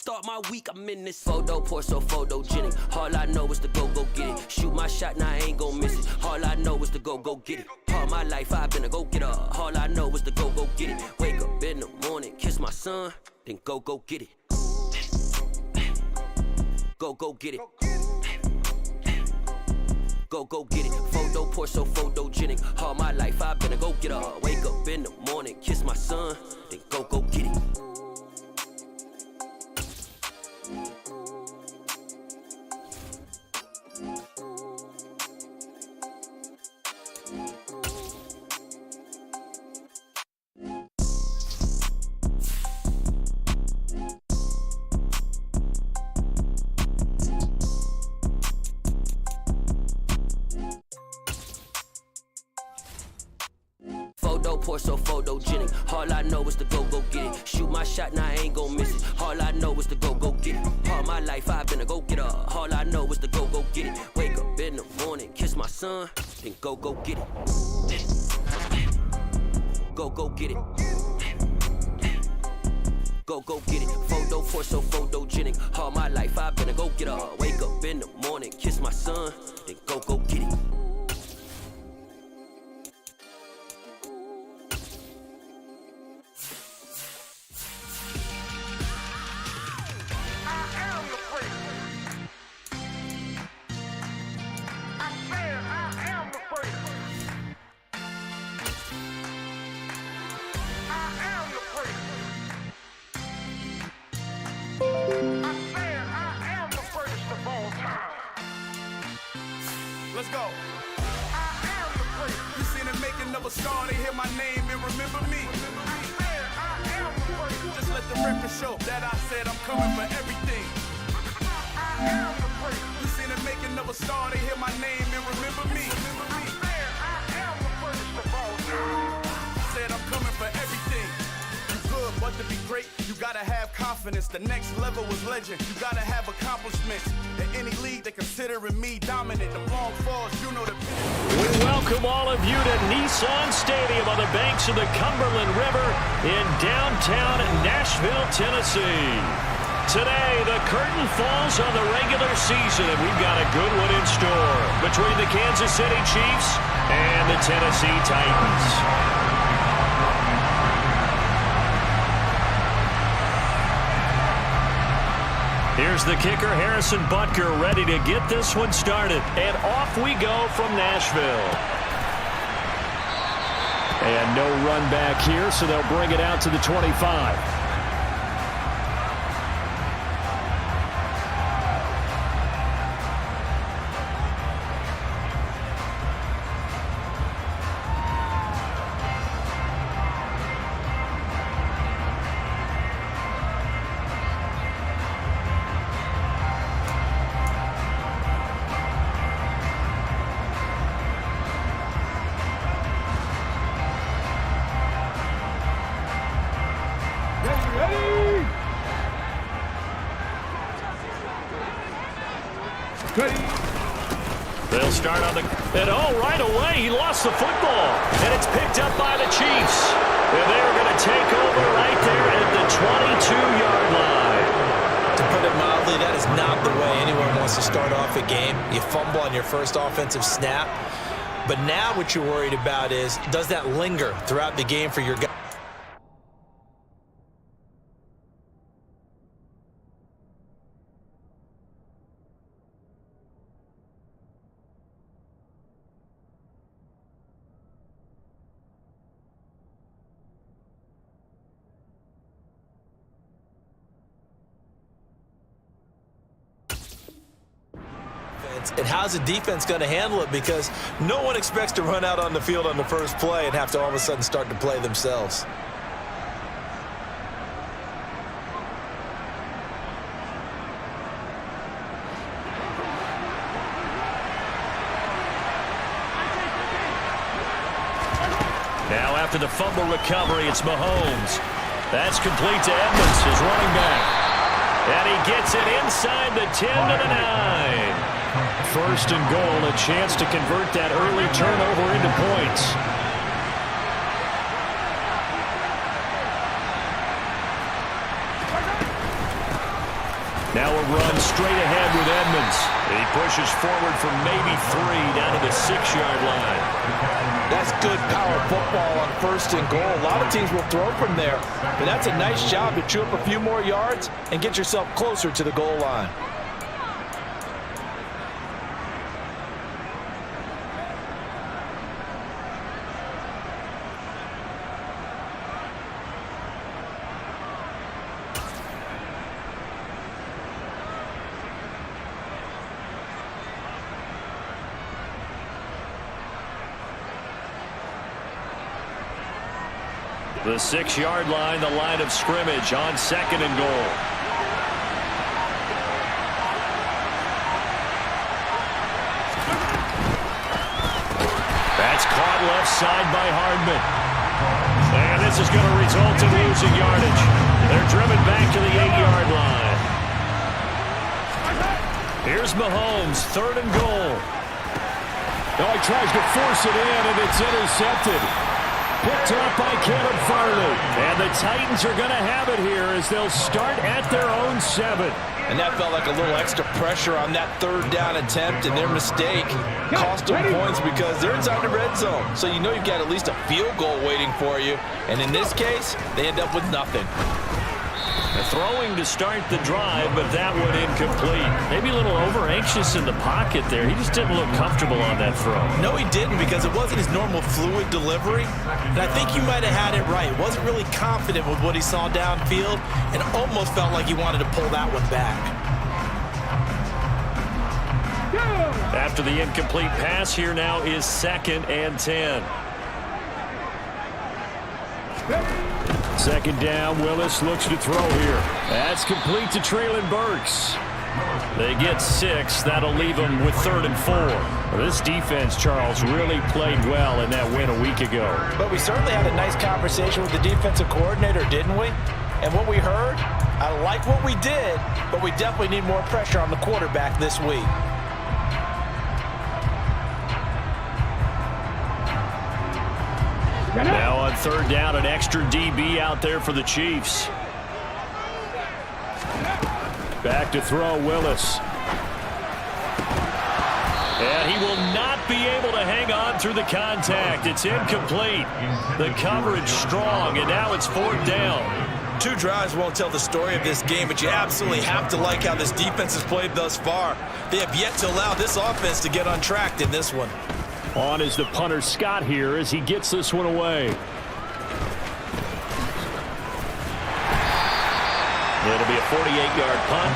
Start my week, I'm in this photo, pour so photogenic. All I know is to go get it. Shoot my shot, now I ain't gon' miss it. All I know is to go get it. All my life I've been a go-getter. All I know is to go get it. Wake up in the morning, kiss my son, then go get it. Go get it. Go get it. Photo, pour so photogenic. All my life I've been a go-getter. Wake up in the morning, kiss my son, then go get it. Pour so photogenic. All I know is to go get it. Shoot my shot, now I ain't gon' miss it. All I know is to go get it. All my life I've been a go-getter. All I know is to go get it. Wake up in the morning, kiss my son, then go get it. Go get it. Go get it. Photo, pour so photogenic. All my life I've been a go-getter. Wake up in the morning, kiss my son, then go get it. Let's go. You seen it making of a star, they hear my name and remember me. Just let the record show that I said I'm coming for everything. You seen it making of a star, they hear my name and remember me. Said I'm coming for everything. You good, but to be great, you gotta have confidence. The next level was legend. You gotta have accomplishments. In any league, they considering me dominant. The long falls, you know the. We welcome all of you to Nissan Stadium on the banks of the Cumberland River in downtown Nashville, Tennessee. Today, the curtain falls on the regular season, and we've got a good one in store between the Kansas City Chiefs and the Tennessee Titans. Here's the kicker, Harrison Butker, ready to get this one started. And off we go from Nashville. And no run back here, so they'll bring it out to the 25. They'll start on the... And right away, he lost the football. And it's picked up by the Chiefs. And they're going to take over right there at the 22-yard line. To put it mildly, that is not the way anyone wants to start off a game. You fumble on your first offensive snap. But now what you're worried about is, does that linger throughout the game for your guy? And how's the defense going to handle it? Because no one expects to run out on the field on the first play and have to all of a sudden start to play themselves. Now after the fumble recovery, it's Mahomes. That's complete to Edmonds, his running back. And he gets it inside the 10 to the 9. First and goal, a chance to convert that early turnover into points. Now a run straight ahead with Edmonds. He pushes forward for maybe 3 down to the 6-yard line. That's good power football on 1st and goal. A lot of teams will throw from there, but that's a nice job to chew up a few more yards and get yourself closer to the goal line. The 6-yard line, the line of scrimmage on 2nd and goal. That's caught left side by Hardman. And this is going to result in losing yardage. They're driven back to the 8-yard line. Here's Mahomes, 3rd and goal. Oh, he tries to force it in, and it's intercepted. Picked up by Caleb Farley. And the Titans are going to have it here as they'll start at their own 7. And that felt like a little extra pressure on that 3rd down attempt, and their mistake cost them points because they're inside the red zone. So you know you've got at least a field goal waiting for you. And in this case, they end up with nothing. Throwing to start the drive, but that one incomplete. Maybe a little over-anxious in the pocket there. He just didn't look comfortable on that throw. No, he didn't, because it wasn't his normal fluid delivery. And I think you might have had it right. Wasn't really confident with what he saw downfield and almost felt like he wanted to pull that one back. After the incomplete pass, here now is 2nd and 10. 2nd down, Willis looks to throw here. That's complete to Treylon Burks. They get 6. That'll leave them with 3rd and 4. Well, this defense, Charles, really played well in that win a week ago. But we certainly had a nice conversation with the defensive coordinator, didn't we? And what we heard, I like what we did, but we definitely need more pressure on the quarterback this week. Now on 3rd down, an extra DB out there for the Chiefs. Back to throw, Willis. And he will not be able to hang on through the contact. It's incomplete. The coverage strong, and now it's 4th down. 2 drives won't tell the story of this game, but you absolutely have to like how this defense has played thus far. They have yet to allow this offense to get untracked in this one. On is the punter Scott here as he gets this one away. It'll be a 48-yard punt.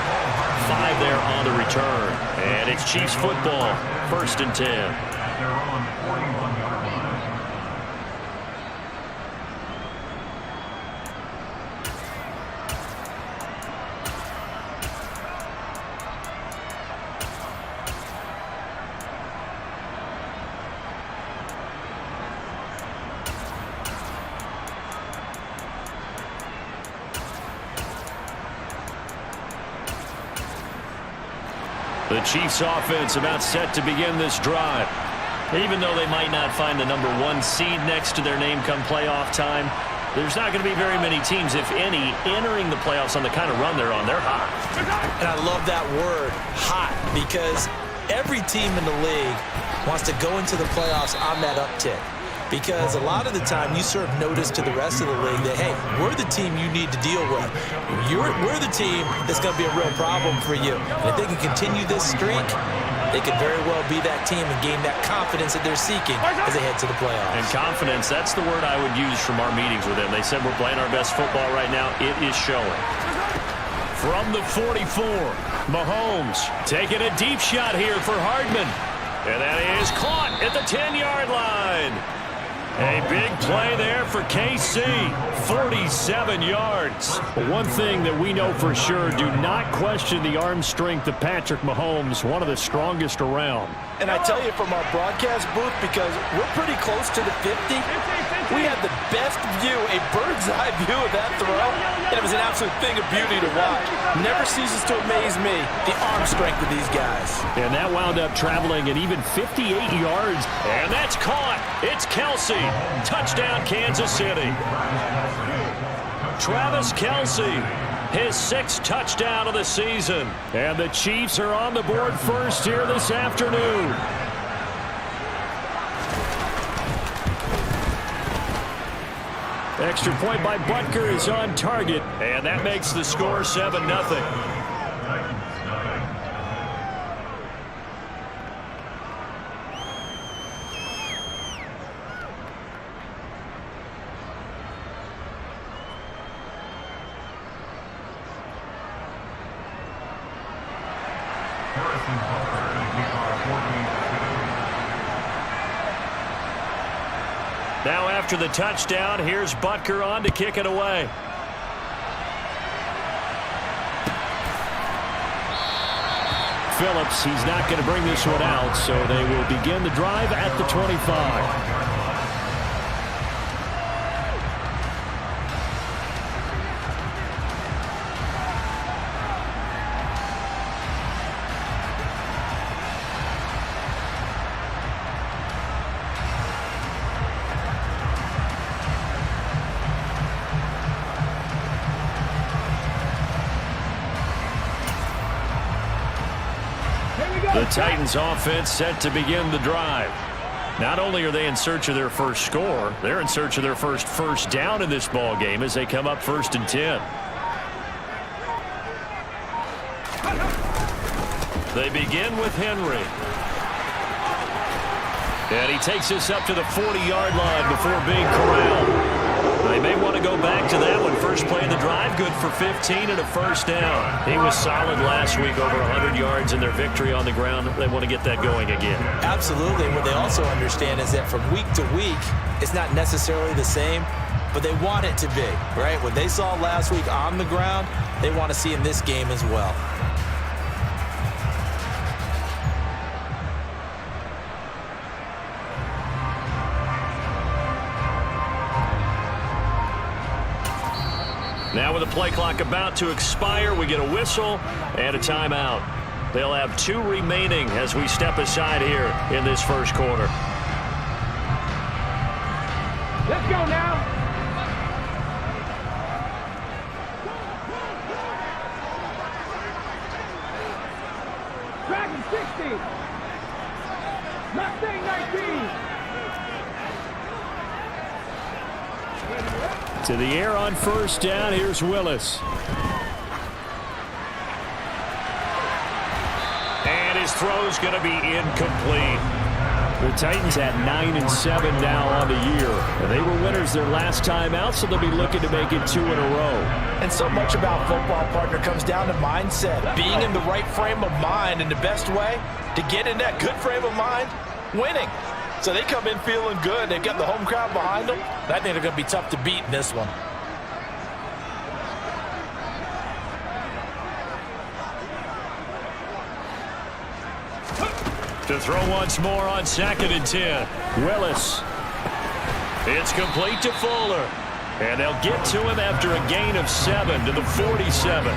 5 there on the return. And it's Chiefs football. 1st and 10. The Chiefs offense about set to begin this drive. Even though they might not find the number 1 seed next to their name come playoff time, there's not going to be very many teams, if any, entering the playoffs on the kind of run they're on. They're hot. And I love that word, hot, because every team in the league wants to go into the playoffs on that uptick. Because a lot of the time you serve notice to the rest of the league that, hey, we're the team you need to deal with. We're the team that's going to be a real problem for you. And if they can continue this streak, they could very well be that team and gain that confidence that they're seeking as they head to the playoffs. And confidence, that's the word I would use from our meetings with them. They said we're playing our best football right now. It is showing. From the 44, Mahomes taking a deep shot here for Hardman. And that is caught at the 10-yard line. A big play there for KC, 47 yards. But one thing that we know for sure, do not question the arm strength of Patrick Mahomes, one of the strongest around. And I tell you from our broadcast booth, because we're pretty close to the 50, we had the best view, a bird's eye view of that throw, and it was an absolute thing of beauty to watch. Never ceases to amaze me, the arm strength of these guys. And that wound up traveling an even 58 yards. And that's caught. It's Kelsey. Touchdown, Kansas City. Travis Kelsey his 6th touchdown of the season. And the Chiefs are on the board first here this afternoon. Extra point by Butker is on target, and that makes the score 7-0. Now after the touchdown, here's Butker on to kick it away. Phillips, he's not going to bring this one out, so they will begin the drive at the 25. The Titans offense set to begin the drive. Not only are they in search of their first score, they're in search of their first down in this ball game as they come up 1st and 10. They begin with Henry. And he takes this up to the 40-yard line before being corralled. They may want to go back to that one. First play of the drive, good for 15 and a first down. He was solid last week, over 100 yards in their victory on the ground. They want to get that going again. Absolutely. What they also understand is that from week to week, it's not necessarily the same, but they want it to be, right? What they saw last week on the ground, they want to see in this game as well. Now with the play clock about to expire, we get a whistle and a timeout. They'll have 2 remaining as we step aside here in this first quarter. Let's go now. Dragon 60. Mustang 19. To the air on first down, here's Willis. And his throw's going to be incomplete. The Titans at 9-7 now on the year. And they were winners their last time out, so they'll be looking to make it 2 in a row. And so much about football, partner, comes down to mindset. Being in the right frame of mind, and the best way to get in that good frame of mind, winning. So they come in feeling good. They've got the home crowd behind them. I think they're going to be tough to beat in this one. To throw once more on 2nd and 10. Willis. It's complete to Fuller. And they'll get to him after a gain of 7 to the 47.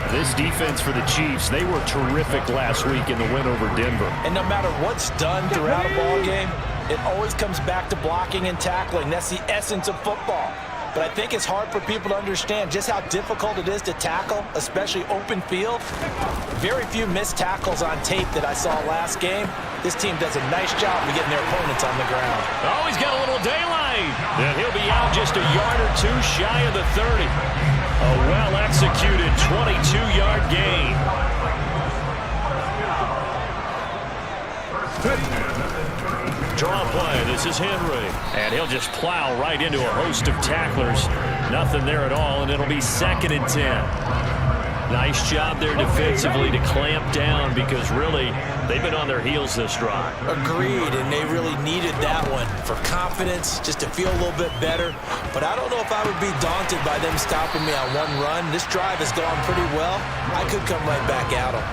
This defense for the Chiefs, they were terrific last week in the win over Denver. And no matter what's done throughout a ball game, it always comes back to blocking and tackling. That's the essence of football. But I think it's hard for people to understand just how difficult it is to tackle, especially open field. Very few missed tackles on tape that I saw last game. This team does a nice job of getting their opponents on the ground. Oh, he's got a little daylight. And he'll be out just a yard or 2 shy of the 30. A well-executed 22-yard gain. Draw play. This is Henry. And he'll just plow right into a host of tacklers. Nothing there at all, and it'll be 2nd and 10. Nice job there defensively to clamp down because really they've been on their heels this drive. Agreed, and they really needed that one for confidence, just to feel a little bit better. But I don't know if I would be daunted by them stopping me on one run. This drive has gone pretty well. I could come right back at them.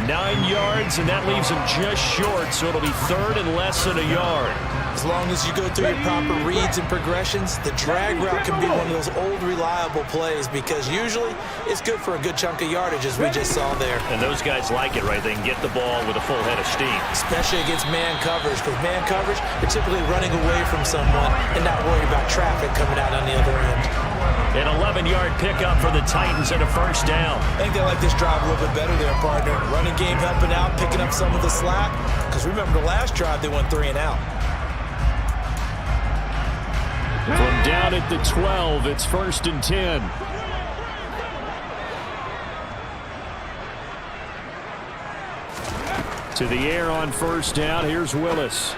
9 yards, and that leaves them just short, so it'll be 3rd and less than a yard. As long as you go through your proper reads and progressions, the drag route can be one of those old reliable plays because usually it's good for a good chunk of yardage, as we just saw there. And those guys like it, right? They can get the ball with a full head of steam. Especially against man coverage, because man coverage, you're typically running away from someone and not worried about traffic coming out on the other end. An 11-yard pickup for the Titans and a first down. I think they like this drive a little bit better there, partner. Running game helping out, picking up some of the slack. Because remember the last drive, they went 3 and out. From down at the 12, it's 1st and 10. To the air on first down. Here's Willis.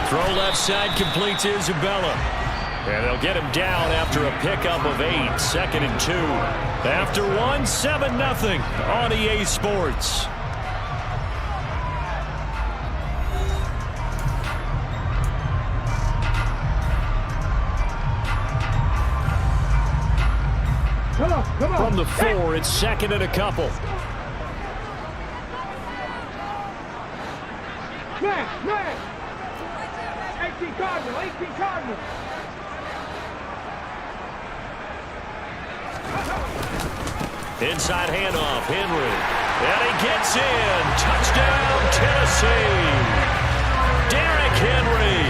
Throw left side, complete to Isabella. And they'll get him down after a pickup of 8. 2nd and 2. After 1, 7-0 on EA Sports. Come on. From the 4, it's 2nd and a couple. Man. 18 Cardinal. Inside handoff, Henry. And he gets in. Touchdown, Tennessee. Derrick Henry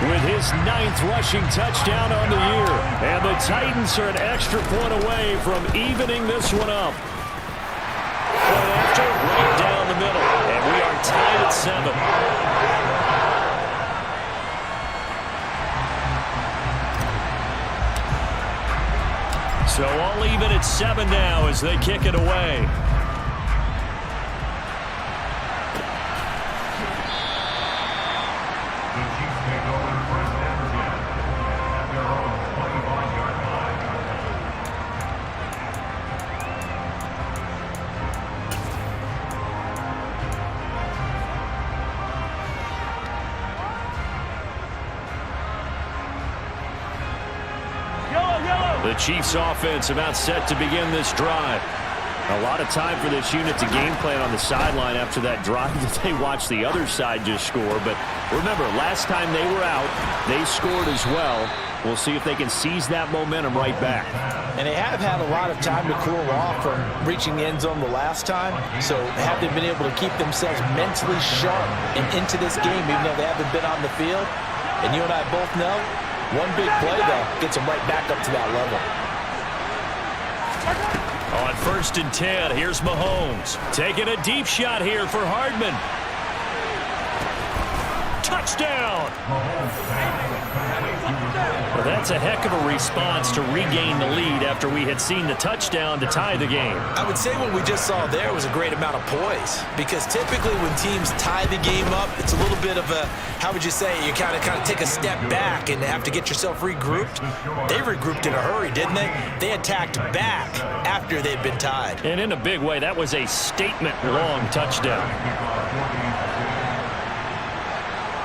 with his 9th rushing touchdown on the year. And the Titans are an extra point away from evening this one up. Point after, right down the middle. And we are tied at 7. So all even at 7 now as they kick it away. The Chiefs offense about set to begin this drive. A lot of time for this unit to game plan on the sideline after that drive that they watched the other side just score. But remember, last time they were out, they scored as well. We'll see if they can seize that momentum right back. And they have had a lot of time to cool off from reaching the end zone the last time. So have they been able to keep themselves mentally sharp and into this game even though they haven't been on the field? And you and I both know, one big play, though, gets them right back up to that level. On 1st and 10, here's Mahomes. Taking a deep shot here for Hardman. Touchdown! Well, that's a heck of a response to regain the lead after we had seen the touchdown to tie the game. I would say what we just saw there was a great amount of poise, because typically when teams tie the game up, it's a little bit of a, how would you say, you kind of take a step back and have to get yourself regrouped. They regrouped in a hurry, didn't they? They attacked back after they'd been tied. And in a big way, that was a statement-long touchdown.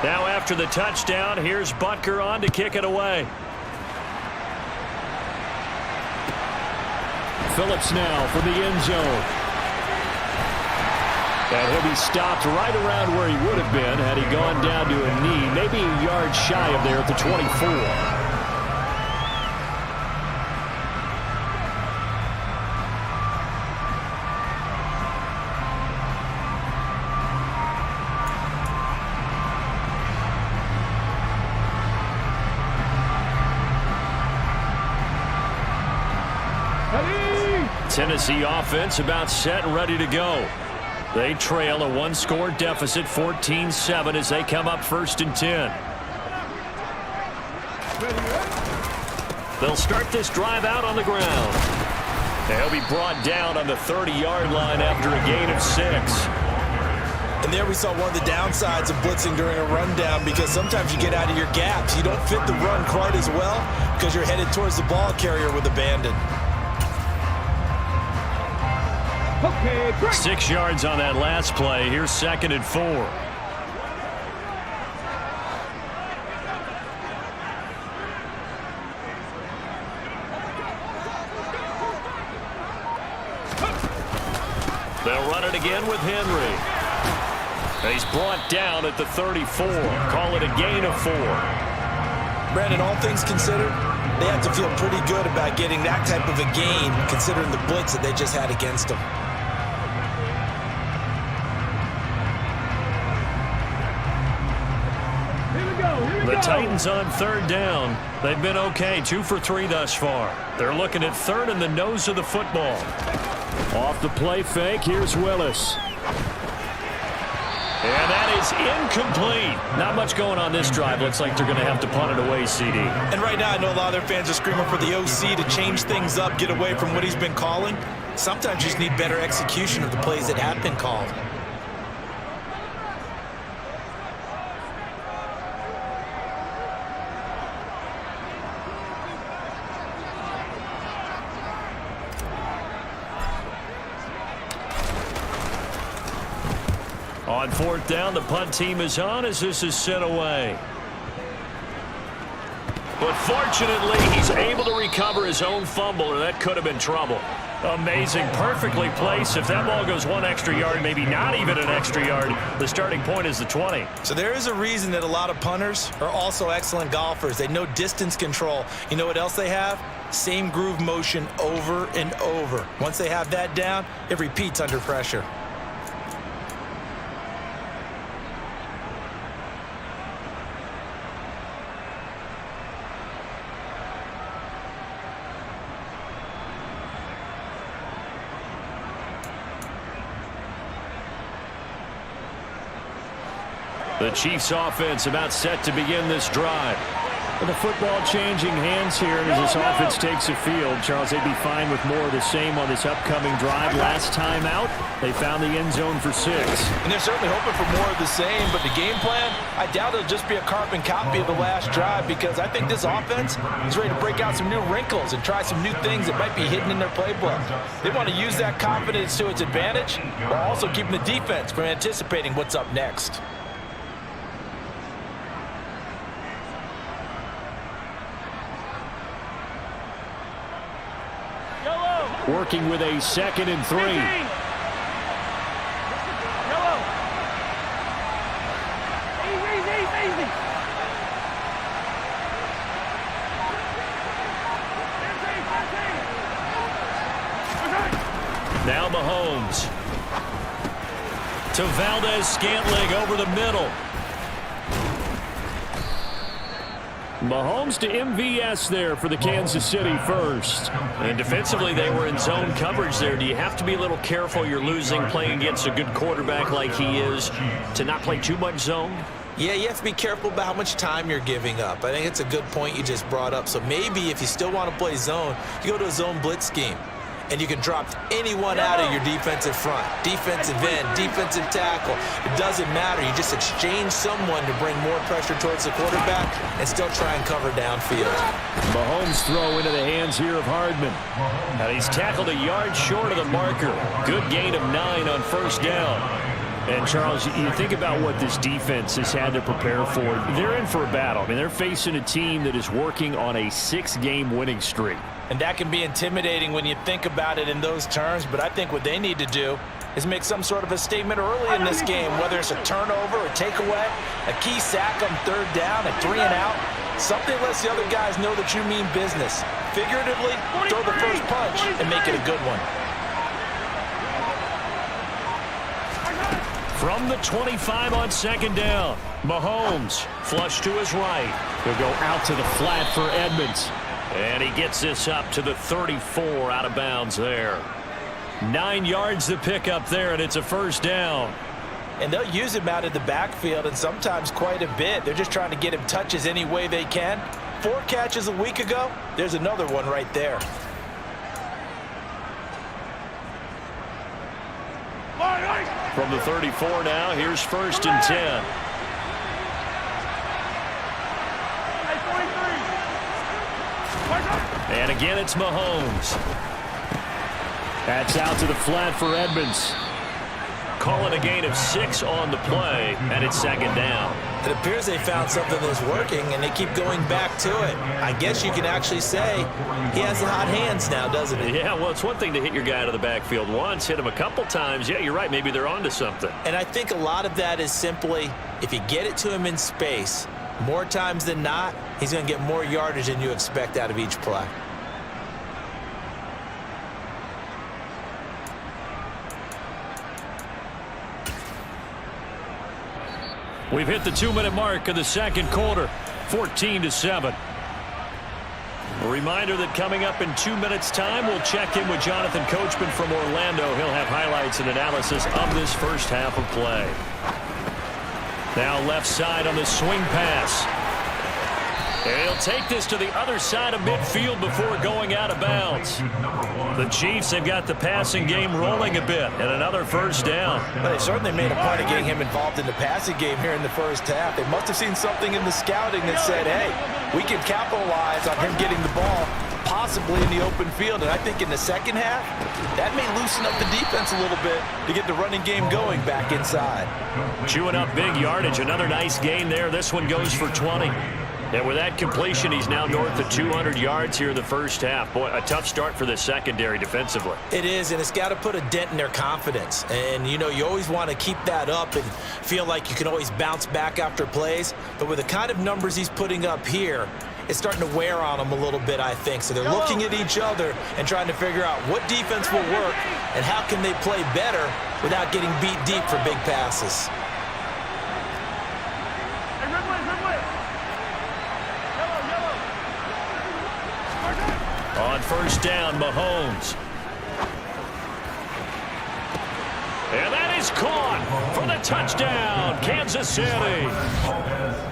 Now after the touchdown, here's Butker on to kick it away. Phillips now for the end zone. And he'll be stopped right around where he would have been had he gone down to a knee, maybe a yard shy of there at the 24. Tennessee offense about set and ready to go. They trail a 1-score deficit, 14-7, as they come up 1st and 10. They'll start this drive out on the ground. They'll be brought down on the 30-yard line after a gain of 6. And there we saw one of the downsides of blitzing during a rundown, because sometimes you get out of your gaps. You don't fit the run quite as well because you're headed towards the ball carrier with abandon. Okay, 6 yards on that last play. Here's 2nd and 4. They'll run it again with Henry. He's brought down at the 34. Call it a gain of 4. Brandon, all things considered, they have to feel pretty good about getting that type of a gain, considering the blitz that they just had against them. The Titans on 3rd down. They've been okay, 2 for 3 thus far. They're looking at 3rd in the nose of the football. Off the play fake, here's Willis. And that is incomplete. Not much going on this drive. Looks like they're going to have to punt it away, CD. And right now I know a lot of their fans are screaming for the OC to change things up, get away from what he's been calling. Sometimes you just need better execution of the plays that have been called. On 4th down, the punt team is on as this is sent away. But fortunately, he's able to recover his own fumble, or that could have been trouble. Amazing, perfectly placed. If that ball goes 1 extra yard, maybe not even an extra yard, the starting point is the 20. So there is a reason that a lot of punters are also excellent golfers. They know distance control. You know what else they have? Same groove motion over and over. Once they have that down, it repeats under pressure. The Chiefs offense about set to begin this drive. The football changing hands here as this offense takes the field. Charles, they'd be fine with more of the same on this upcoming drive. Last time out, they found the end zone for 6. And they're certainly hoping for more of the same, but the game plan, I doubt it'll just be a carbon copy of the last drive, because I think this offense is ready to break out some new wrinkles and try some new things that might be hidden in their playbook. They want to use that confidence to its advantage while also keeping the defense from anticipating what's up next. Working with a 2nd and 3. Yellow. Easy. Now Mahomes. To Valdez-Scantling over the middle. Mahomes to MVS there for the Kansas City first. And defensively, they were in zone coverage there. Do you have to be a little careful? You're losing playing against a good quarterback like he is to not play too much zone? Yeah, you have to be careful about how much time you're giving up. I think it's a good point you just brought up. So maybe if you still want to play zone, you go to a zone blitz scheme. And you can drop anyone out of your defensive front. Defensive end, defensive tackle. It doesn't matter. You just exchange someone to bring more pressure towards the quarterback and still try and cover downfield. Mahomes throw into the hands here of Hardman. And he's tackled a yard short of the marker. Good gain of 9 on 1st down. And, Charles, you think about what this defense has had to prepare for. They're in for a battle. I mean, they're facing a team that is working on a 6-game winning streak. And that can be intimidating when you think about it in those terms, but I think what they need to do is make some sort of a statement early in this game, whether it's a turnover, a takeaway, a key sack on 3rd down, a 3 and out. Something lets the other guys know that you mean business. Figuratively, throw the first punch and make it a good one. From the 25 on 2nd down, Mahomes flush to his right. He'll go out to the flat for Edmonds. And he gets this up to the 34 out of bounds there. 9 yards to pick up there, and it's a 1st down. And they'll use him out of the backfield, and sometimes quite a bit. They're just trying to get him touches any way they can. 4 catches a week ago. There's another one right there. From the 34 now, here's 1st and 10. And again, it's Mahomes. That's out to the flat for Edmonds. Calling a gain of 6 on the play, and it's 2nd down. It appears they found something that's working, and they keep going back to it. I guess you can actually say he has the hot hands now, doesn't he? Yeah, well, it's one thing to hit your guy out of the backfield once, hit him a couple times. Yeah, you're right. Maybe they're onto something. And I think a lot of that is simply if you get it to him in space, more times than not, he's going to get more yardage than you expect out of each play. We've hit the 2-minute mark of the 2nd quarter. 14-7. A reminder that coming up in 2 minutes' time, we'll check in with Jonathan Coachman from Orlando. He'll have highlights and analysis of this first half of play. Now left side on the swing pass. And he'll take this to the other side of midfield before going out of bounds. The Chiefs have got the passing game rolling a bit, and another first down. Well, they certainly made a point of getting him involved in the passing game here in the first half. They must have seen something in the scouting that said, hey, we can capitalize on him getting the ball possibly in the open field. And I think in the second half, that may loosen up the defense a little bit to get the running game going back inside. Chewing up big yardage. Another nice gain there. This one goes for 20. And with that completion, he's now north of 200 yards here in the first half. Boy, a tough start for the secondary defensively. It is, and it's got to put a dent in their confidence. And, you know, you always want to keep that up and feel like you can always bounce back after plays. But with the kind of numbers he's putting up here, it's starting to wear on them a little bit, I think. So they're looking at each other and trying to figure out what defense will work and how can they play better without getting beat deep for big passes. On first down, Mahomes. And that is caught for the touchdown, Kansas City.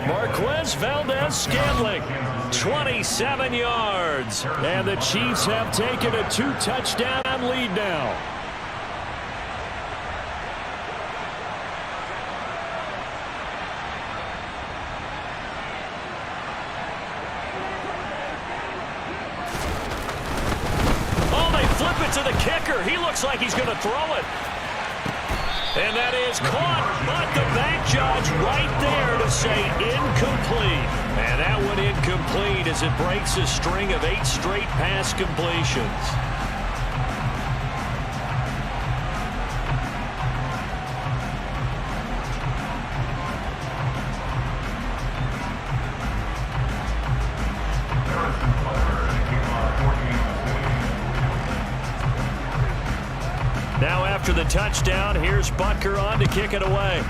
Marquez Valdez-Scantling, 27 yards. And the Chiefs have taken a 2-touchdown lead now. To the kicker. He looks like he's going to throw it. And that is caught, but the back judge right there to say incomplete. And that one incomplete as it breaks a string of 8 straight pass completions. Now after the touchdown, here's Butker on to kick it away.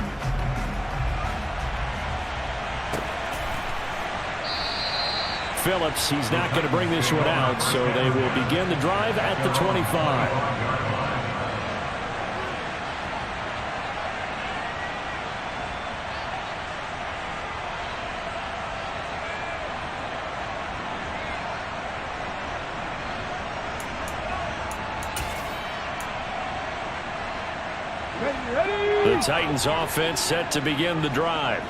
Phillips, he's not going to bring this one out, so they will begin the drive at the 25. The Titans offense set to begin the drive.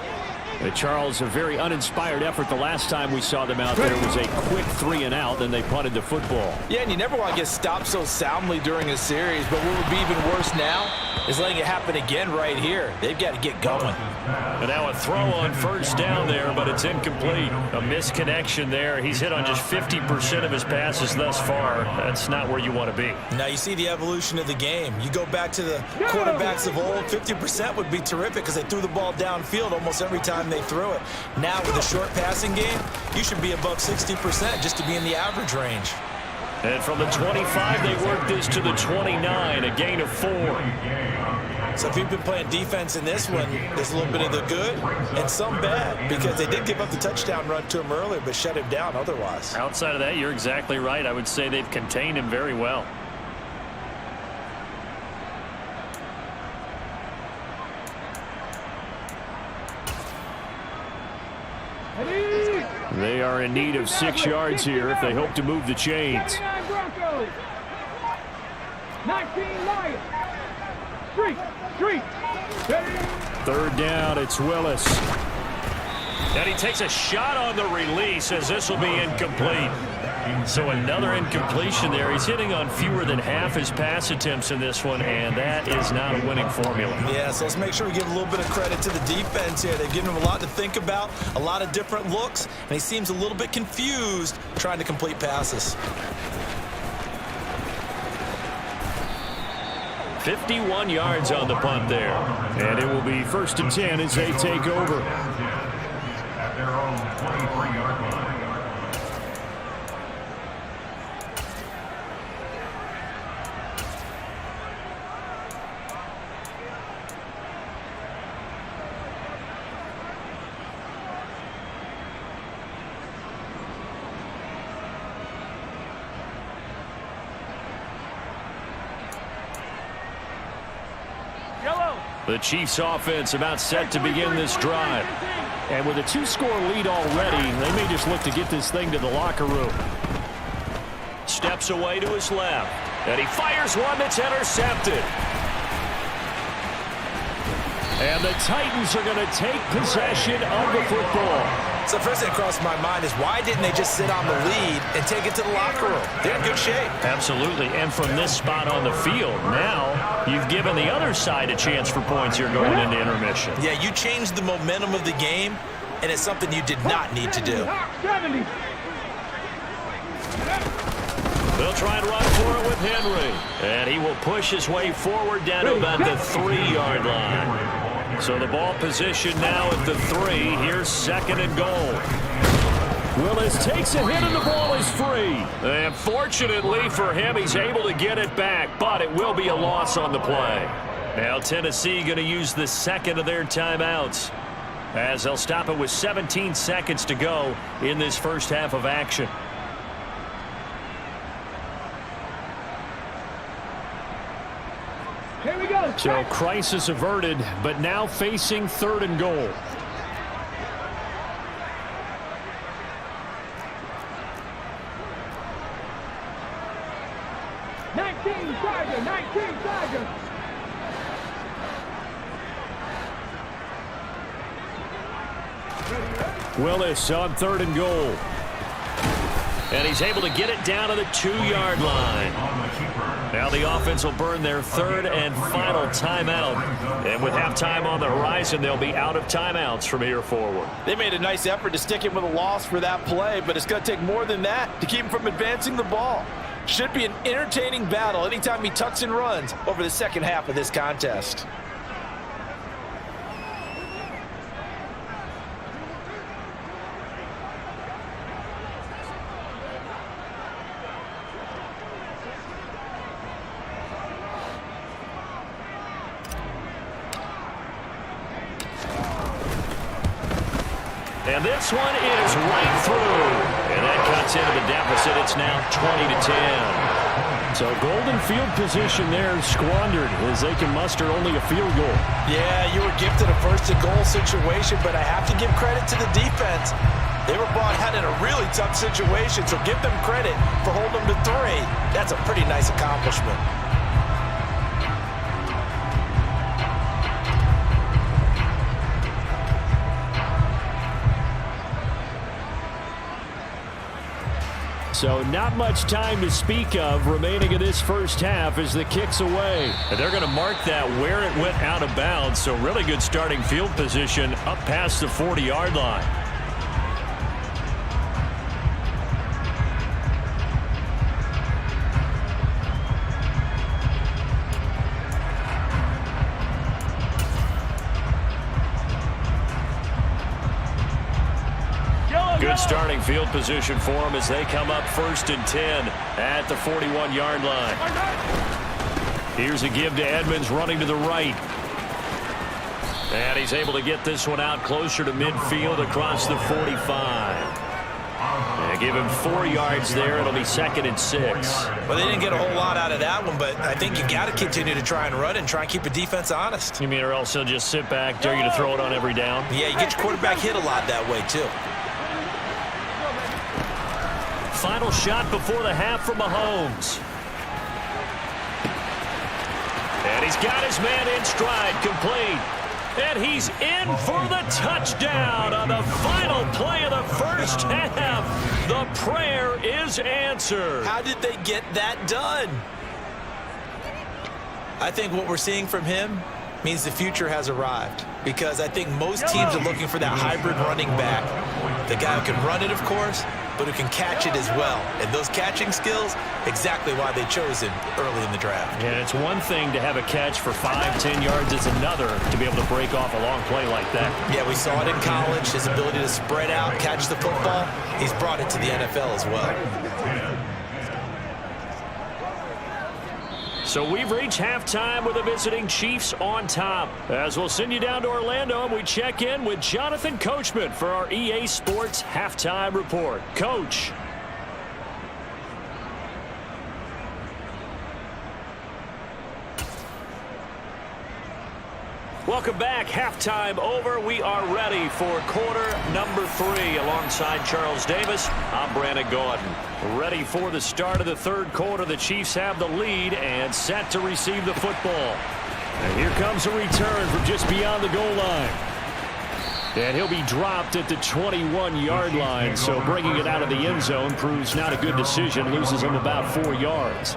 Charles, a very uninspired effort the last time we saw them out there. It was a quick 3-and-out, then they punted the football. Yeah, and you never want to get stopped so soundly during a series, but what would be even worse now is letting it happen again right here. They've got to get going. And now a throw on first down there, but it's incomplete. A misconnection there. He's hit on just 50% of his passes thus far. That's not where you want to be. Now you see the evolution of the game. You go back to the quarterbacks of old, 50% would be terrific because they threw the ball downfield almost every time they threw it. Now with a short passing game, you should be above 60% just to be in the average range. And from the 25, they work this to the 29, a gain of 4. So if you've been playing defense in this one, there's a little bit of the good and some bad because they did give up the touchdown run to him earlier but shut him down otherwise. Outside of that, you're exactly right. I would say they've contained him very well. They are in need of 6 yards here if they hope to move the chains. 19 Lions. Street. Third down, it's Willis. And he takes a shot on the release as this will be incomplete. So another incompletion there. He's hitting on fewer than half his pass attempts in this one, and that is not a winning formula. Yeah, so let's make sure we give a little bit of credit to the defense here. They've given him a lot to think about, a lot of different looks, and he seems a little bit confused trying to complete passes. 51 yards on the punt there. And it will be 1st and 10 as they take over. At their own 23-yard line. The Chiefs offense about set to begin this drive. And with a 2-score lead already, they may just look to get this thing to the locker room. Steps away to his left. And he fires one that's intercepted. And the Titans are going to take possession of the football. So first thing that crossed my mind is why didn't they just sit on the lead and take it to the locker room? They're in good shape. Absolutely. And from this spot on the field, now you've given the other side a chance for points here going into intermission. Yeah, you changed the momentum of the game, and it's something you did not need to do. 70. They'll try and run for it with Henry. And he will push his way forward down to about the 3-yard line. So the ball position now at the 3. Here's 2nd and goal. Willis takes a hit and the ball is free. And fortunately for him, he's able to get it back, but it will be a loss on the play. Now Tennessee going to use the 2nd of their timeouts, as they'll stop it with 17 seconds to go in this first half of action. Here we go. So crisis averted, but now facing 3rd and goal. Willis on 3rd and goal. And he's able to get it down to the 2-yard line. Now the offense will burn their 3rd and final timeout. And with halftime on the horizon, they'll be out of timeouts from here forward. They made a nice effort to stick him with a loss for that play, but it's going to take more than that to keep him from advancing the ball. Should be an entertaining battle anytime he tucks and runs over the second half of this contest. And this one is right through. And that cuts into the deficit. It's now 20-10. So golden field position there squandered as they can muster only a field goal. Yeah, you were gifted a 1st and goal situation, but I have to give credit to the defense. They were brought out in a really tough situation, so give them credit for holding them to 3. That's a pretty nice accomplishment. So not much time to speak of remaining in this first half as the kick's away. And they're going to mark that where it went out of bounds. So really good starting field position up past the 40-yard line. Good starting field position for them as they come up 1st and 10 at the 41-yard line. Here's a give to Edmonds running to the right. And he's able to get this one out closer to midfield across the 45. And give him 4 yards there. It'll be 2nd and 6. Well, they didn't get a whole lot out of that one, but I think you got to continue to try and run and try and keep the defense honest. You mean or else he'll just sit back, dare you to throw it on every down? Yeah, you get your quarterback hit a lot that way, too. Final shot before the half from Mahomes. And he's got his man in stride, complete. And he's in for the touchdown on the final play of the first half. The prayer is answered. How did they get that done? I think what we're seeing from him means the future has arrived, because I think most teams are looking for that hybrid running back. The guy who can run it, of course, but who can catch it as well. And those catching skills, exactly why they chose him early in the draft. And it's one thing to have a catch for 5-10 yards. It's another to be able to break off a long play like that. Yeah, we saw it in college, his ability to spread out, catch the football. He's brought it to the NFL as well. So we've reached halftime with the visiting Chiefs on top. As we'll send you down to Orlando and we check in with Jonathan Coachman for our EA Sports Halftime Report. Coach. Welcome back. Halftime over. We are ready for quarter number 3. Alongside Charles Davis, I'm Brandon Gordon. Ready for the start of the third quarter. The Chiefs have the lead and set to receive the football. And here comes a return from just beyond the goal line. And he'll be dropped at the 21-yard line. So bringing it out of the end zone proves not a good decision. Loses him about 4 yards.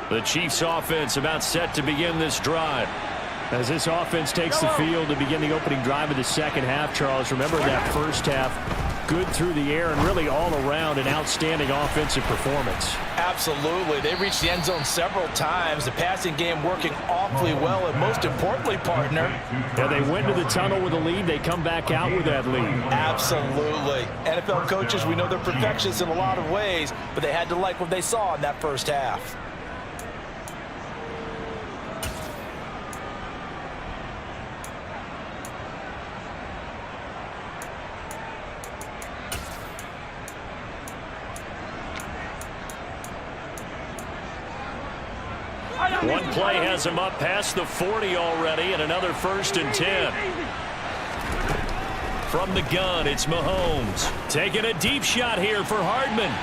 The Chiefs offense about set to begin this drive. As this offense takes the field to begin the opening drive of the second half, Charles, remember that first half, good through the air and really all around an outstanding offensive performance. Absolutely. They reached the end zone several times. The passing game working awfully well, and most importantly, partner. Yeah, they went to the tunnel with a lead. They come back out with that lead. Absolutely. NFL coaches, we know they're perfectionists in a lot of ways, but they had to like what they saw in that first half. One play has him up past the 40 already, and another 1st and 10. From the gun, it's Mahomes. Taking a deep shot here for Hardman.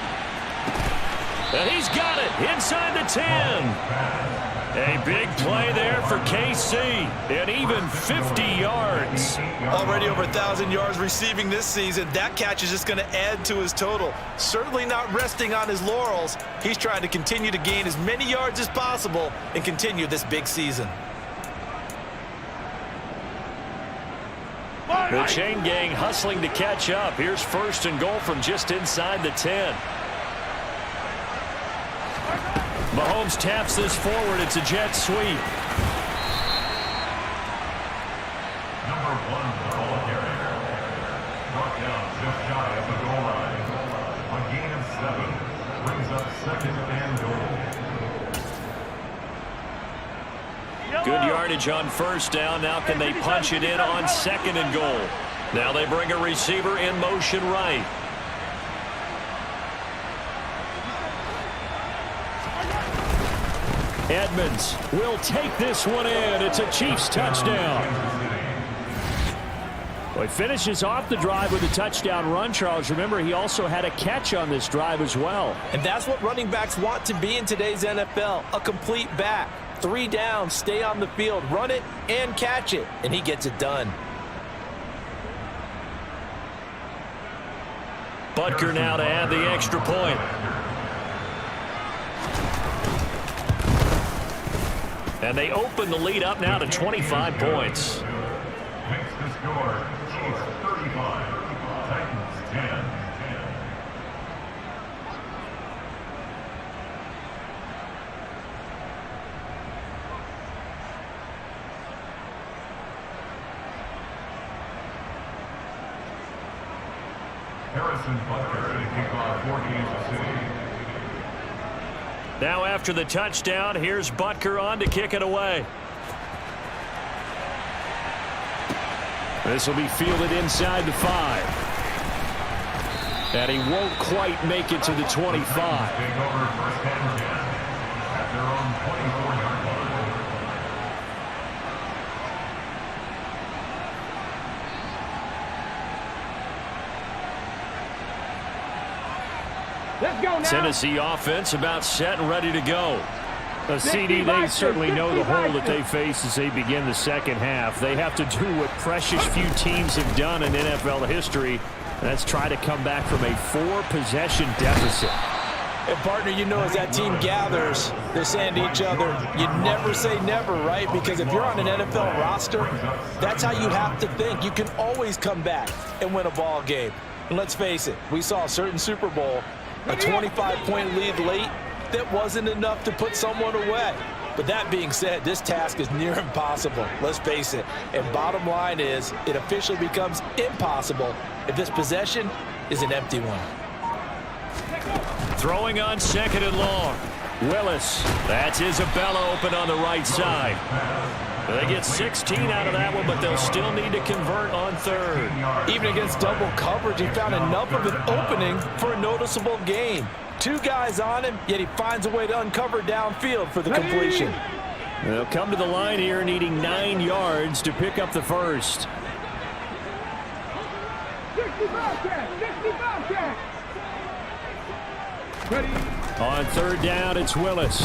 And he's got it inside the 10. A big play there for KC, and even 50 yards. Already over 1,000 yards receiving this season. That catch is just going to add to his total. Certainly not resting on his laurels. He's trying to continue to gain as many yards as possible and continue this big season. The chain gang hustling to catch up. Here's 1st and goal from just inside the 10. Mahomes taps this forward. It's a jet sweep. Number 1 ball carrier. Brought down just shy of the goal line. A gain of 7. Brings up 2nd and goal. Good yardage on 1st down. Now can they punch it in on 2nd and goal? Now they bring a receiver in motion right. Edmonds will take this one in. It's a Chiefs touchdown. Well, he finishes off the drive with a touchdown run, Charles. Remember, he also had a catch on this drive as well. And that's what running backs want to be in today's NFL, a complete back. 3 downs, stay on the field, run it and catch it, and he gets it done. Butker now to add the extra point. And they open the lead up now to 25 points. Makes the score. Chiefs 35. Titans 10. Harrison Butker to kick off for Kansas City. Now after the touchdown, here's Butker on to kick it away. This will be fielded inside the 5. And he won't quite make it to the 25. Take over 1st and 10 at their own 24-yard line. Let's go now. Tennessee offense about set and ready to go. CD, they certainly know the hole that they face as they begin the second half. They have to do what precious few teams have done in NFL history, and that's try to come back from a 4-possession deficit. And partner, you know, as that team gathers, they're saying to each other, you never say never, right? Because if you're on an NFL roster, that's how you have to think. You can always come back and win a ball game. And let's face it, we saw a certain Super Bowl, a 25-point lead late, that wasn't enough to put someone away. But that being said, this task is near impossible. Let's face it. And bottom line is, it officially becomes impossible if this possession is an empty one. Throwing on 2nd and long. Willis. That's Isabella open on the right side. They get 16 out of that one, but they'll still need to convert on third. Even against double coverage, he found enough of an opening for a noticeable gain. 2 guys on him, yet he finds a way to uncover downfield for the completion. They'll come to the line here needing 9 yards to pick up the first. 65 catch. Ready. On third down, it's Willis.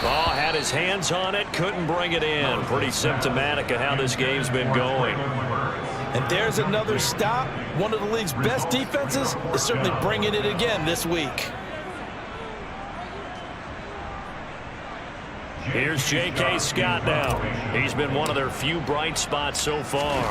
Oh, had his hands on it, couldn't bring it in. Pretty symptomatic of how this game's been going. And there's another stop. One of the league's best defenses is certainly bringing it again this week. Here's J.K. Scott now. He's been one of their few bright spots so far.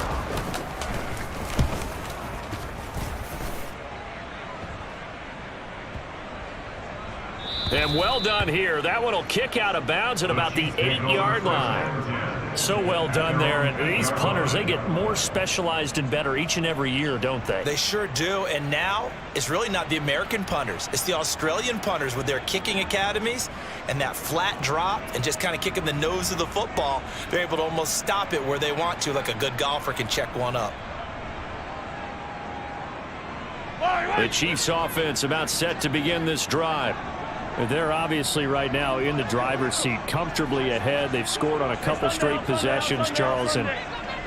And well done here. That one will kick out of bounds at about the 8-yard line. So well done there. And these punters, they get more specialized and better each and every year, don't they? They sure do. And now it's really not the American punters. It's the Australian punters with their kicking academies and that flat drop and just kind of kicking the nose of the football. They're able to almost stop it where they want to, like a good golfer can check one up. The Chiefs offense about set to begin this drive. They're obviously right now in the driver's seat, comfortably ahead. They've scored on a couple straight possessions, Charles. And,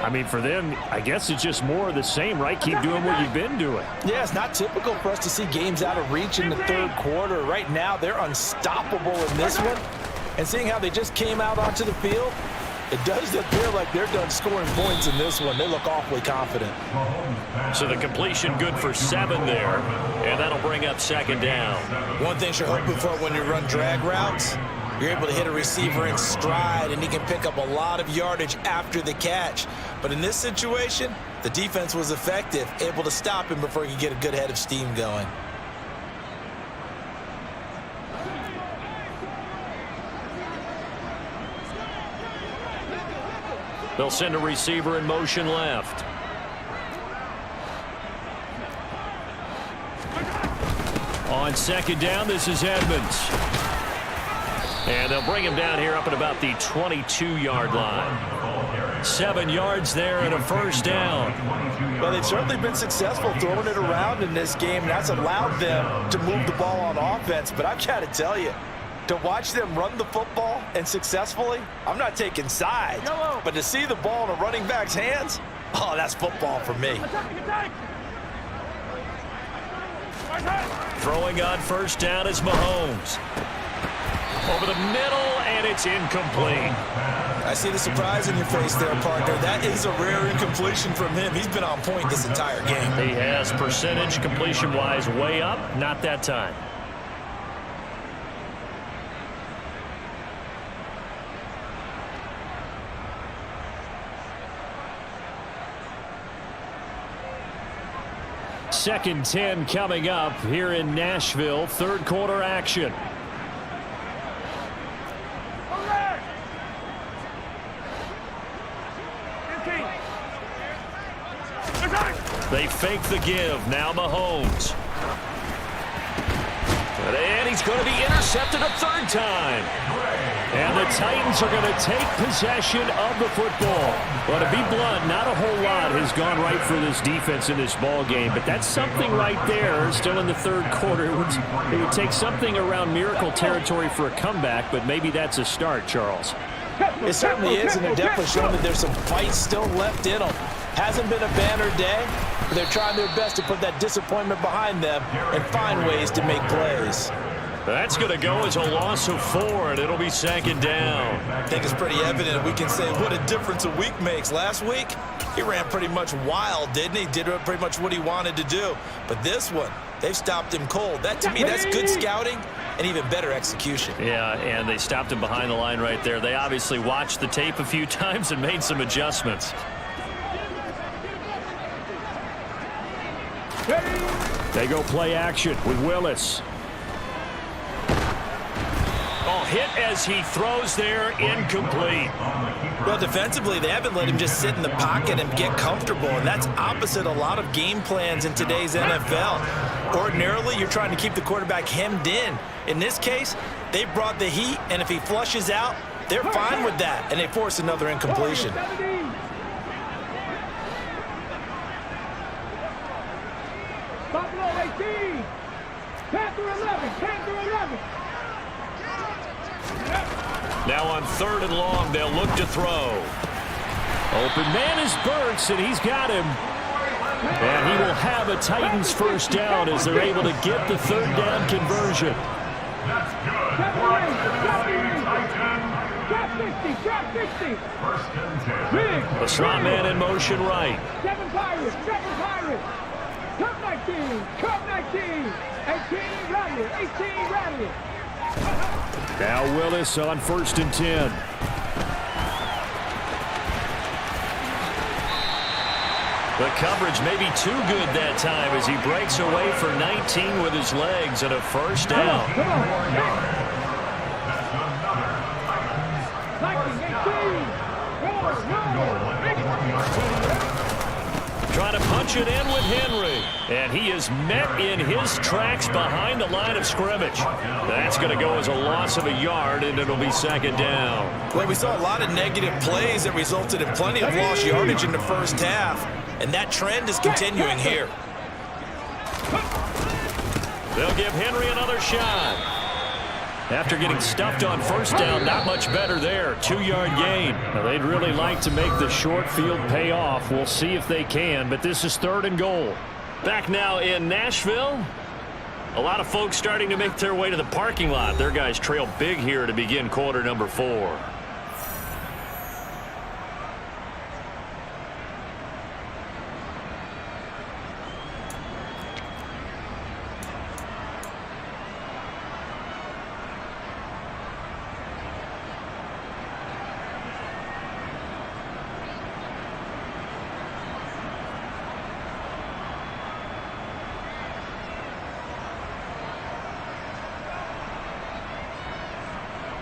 I mean, for them, I guess it's just more of the same, right? Keep doing what you've been doing. Yeah, it's not typical for us to see games out of reach in the third quarter. Right now, they're unstoppable in this one. And seeing how they just came out onto the field, it does appear like they're done scoring points in this one. They look awfully confident. So the completion good for 7 there, and that'll bring up second down. One thing you're hoping for when you run drag routes, you're able to hit a receiver in stride, and he can pick up a lot of yardage after the catch. But in this situation, the defense was effective, able to stop him before he could get a good head of steam going. They'll send a receiver in motion left. On second down, this is Edmonds. And they'll bring him down here up at about the 22-yard line. 7 yards there and a first down. Well, they've certainly been successful throwing it around in this game, and that's allowed them to move the ball on offense. But I've got to tell you, to watch them run the football and successfully, I'm not taking sides, but to see the ball in a running back's hands, oh, that's football for me. Throwing on first down is Mahomes. Over the middle, and it's incomplete. I see the surprise in your face there, partner. That is a rare incompletion from him. He's been on point this entire game. He has percentage completion-wise way up, not that time. Second 10 coming up here in Nashville. Third quarter action. They fake the give. Now Mahomes. And he's going to be intercepted a third time. And the Titans are going to take possession of the football. Well, to be blunt, not a whole lot has gone right for this defense in this ball game, but that's something right there. Still in the third quarter. It would take something around miracle territory for a comeback, but maybe that's a start, Charles. It certainly is, and they're definitely showing that there's some fight still left in them. Hasn't been a banner day, but they're trying their best to put that disappointment behind them and find ways to make plays. That's going to go as a loss of 4, and it'll be second down. I think it's pretty evident we can say what a difference a week makes. Last week, he ran pretty much wild, didn't he? Did pretty much what he wanted to do. But this one, they've stopped him cold. That, to me, that's good scouting and even better execution. Yeah, and they stopped him behind the line right there. They obviously watched the tape a few times and made some adjustments. They go play action with Willis. Oh, hit as he throws there, incomplete. Well, defensively, they haven't let him just sit in the pocket and get comfortable, and that's opposite a lot of game plans in today's NFL. Ordinarily, you're trying to keep the quarterback hemmed in. In this case, they brought the heat, and if he flushes out, they're fine with that, and they force another incompletion. Buffalo 18. Panther 11. Panther 11. Now on 3rd and long, they'll look to throw. Open man is Burks, and he's got him. And he will have a Titans first down as they're able to get the 3rd down conversion. That's good. Trap 60. First and 10. The slot man in motion right. 7 Pirates. 7 Pirates. Cup 19. Cup 19. 18 Rattler. 18 Rattler. Now Willis on 1st and 10. The coverage may be too good that time as he breaks away for 19 with his legs and a first down. Come on. Trying to punch it in with Henry. And he is met in his tracks behind the line of scrimmage. That's going to go as a loss of a yard, and it'll be 2nd down. Well, we saw a lot of negative plays that resulted in plenty of lost yardage in the first half, and that trend is continuing here. They'll give Henry another shot. After getting stuffed on 1st down, not much better there. 2-yard gain. Now, they'd really like to make the short field pay off. We'll see if they can, but this is 3rd and goal. Back now in Nashville. A lot of folks starting to make their way to the parking lot. Their guys trail big here to begin quarter number 4.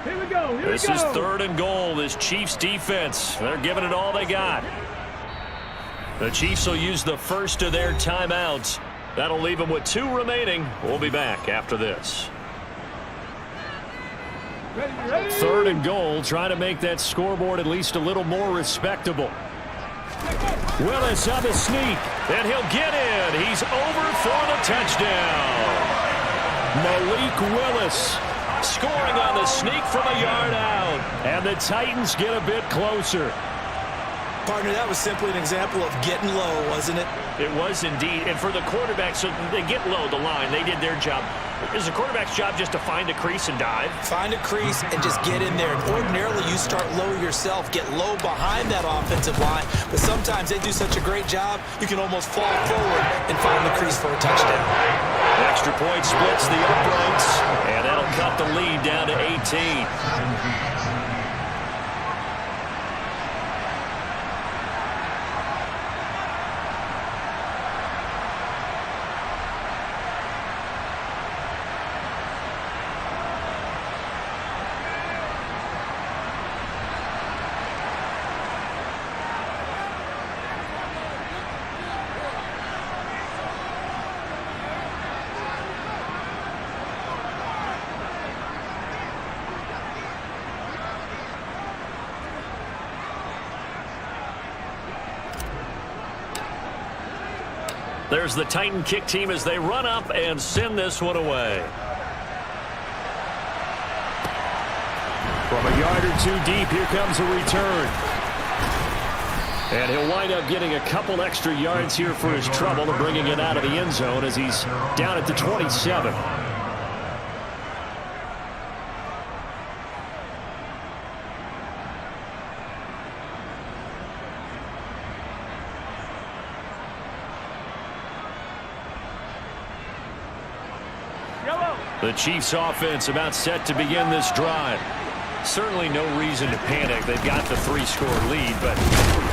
Here we go. This is 3rd and goal. This Chiefs defense, they're giving it all they got. The Chiefs will use the first of their timeouts. That'll leave them with 2 remaining. We'll be back after this. Ready. 3rd and goal, trying to make that scoreboard at least a little more respectable. Willis on the sneak, and he'll get in. He's over for the touchdown. Malik Willis scoring on the sneak from a yard out. And the Titans get a bit closer. Partner, that was simply an example of getting low, wasn't it? It was indeed. And for the quarterback, so they get low the line. They did their job. Is the quarterback's job just to find a crease and dive? Find a crease and just get in there. And ordinarily, you start low yourself, get low behind that offensive line. But sometimes they do such a great job, you can almost fall forward and find the crease for a touchdown. Extra point splits the uprights, and that'll cut the lead down to 18. There's the Titan kick team as they run up and send this one away. From a yard or 2 deep, here comes a return. And he'll wind up getting a couple extra yards here for his trouble and bringing it out of the end zone as he's down at the 27. The Chiefs offense about set to begin this drive. Certainly no reason to panic. They've got the 3-score lead, but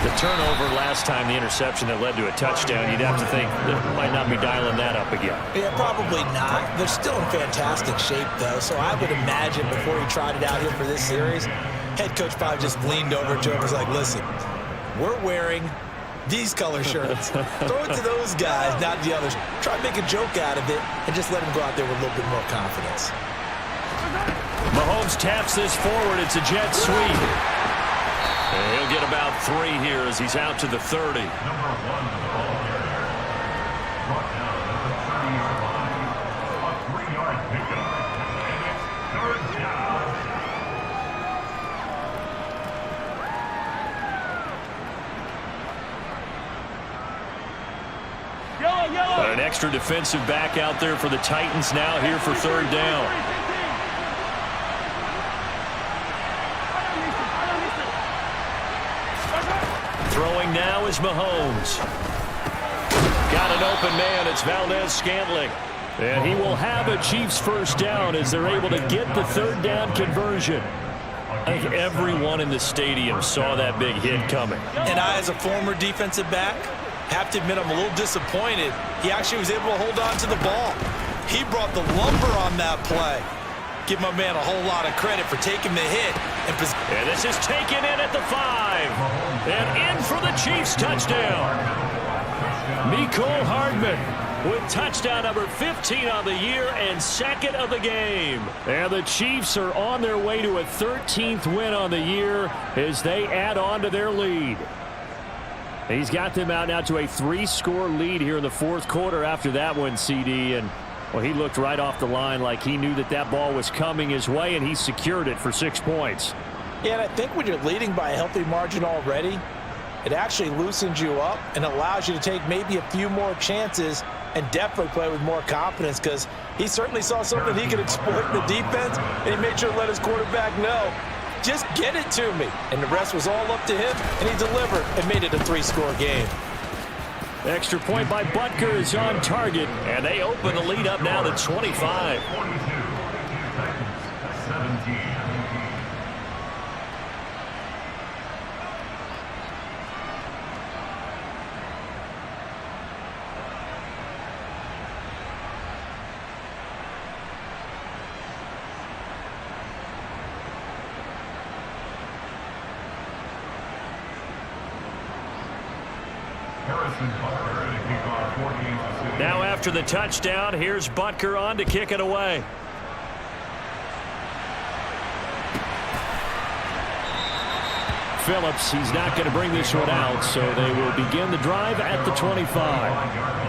the turnover last time, the interception that led to a touchdown, you'd have to think that might not be dialing that up again. Yeah, probably not. They're still in fantastic shape, though, so I would imagine before he tried it out here for this series, head coach probably just leaned over to him and was like, listen, we're wearing these color shirts. Throw it to those guys, not the others. Try to make a joke out of it and just let them go out there with a little bit more confidence. Mahomes taps this forward. It's a jet sweep. And he'll get about 3 here as he's out to the 30. Number 1 of the ball carrier. Brought down at the 30-yard line. A 3-yard pickup. And it's 3rd down. An extra defensive back out there for the Titans now here for 3rd down. Throwing now is Mahomes. Got an open man. It's Valdez-Scantling. And he will have a Chiefs 1st down as they're able to get the 3rd down conversion. I think everyone in the stadium saw that big hit coming. And I, as a former defensive back, have to admit I'm a little disappointed. He actually was able to hold on to the ball. He brought the lumber on that play. Give my man a whole lot of credit for taking the hit. And this is taken in at the 5. And in for the Chiefs touchdown. Mecole Hardman with touchdown number 15 on the year and 2nd of the game. And the Chiefs are on their way to a 13th win on the year as they add on to their lead. He's got them out now to a 3-score lead here in the 4th quarter after that one, CD. And, well, he looked right off the line like he knew that that ball was coming his way, and he secured it for 6 points. Yeah, and I think when you're leading by a healthy margin already, it actually loosens you up and allows you to take maybe a few more chances and definitely play with more confidence, because he certainly saw something he could exploit in the defense, and he made sure to let his quarterback know, just get it to me. And the rest was all up to him, and he delivered and made it a 3-score game. Extra point by Butker is on target, and they open the lead up now to 25. 42, Titans 17. Now after the touchdown, here's Butker on to kick it away. Phillips, he's not going to bring this one out, so they will begin the drive at the 25.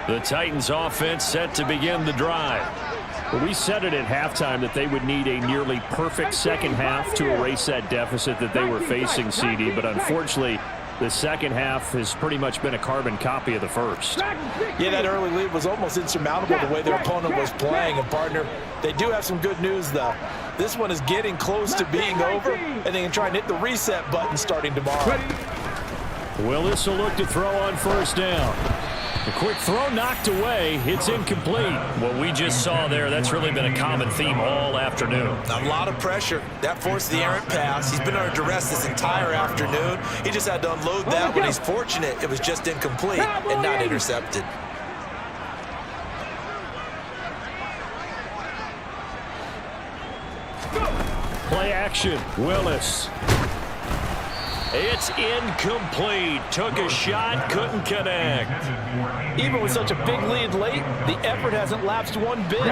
The Titans offense set to begin the drive. Well, we said it at halftime that they would need a nearly perfect second half to erase that deficit that they were facing, CD, but unfortunately the second half has pretty much been a carbon copy of the first. Yeah, that early lead was almost insurmountable the way their opponent was playing. And, partner, they do have some good news, though. This one is getting close to being over, and they can try and hit the reset button starting tomorrow. Willis will look to throw on 1st down. The quick throw knocked away. It's incomplete. What we just saw there, that's really been a common theme all afternoon. A lot of pressure. That forced the errant pass. He's been under duress this entire afternoon. He just had to unload that one. He's fortunate it was just incomplete and not intercepted. Play action. Willis. It's incomplete. Took a shot, couldn't connect. Even with such a big lead late, the effort hasn't lapsed one bit.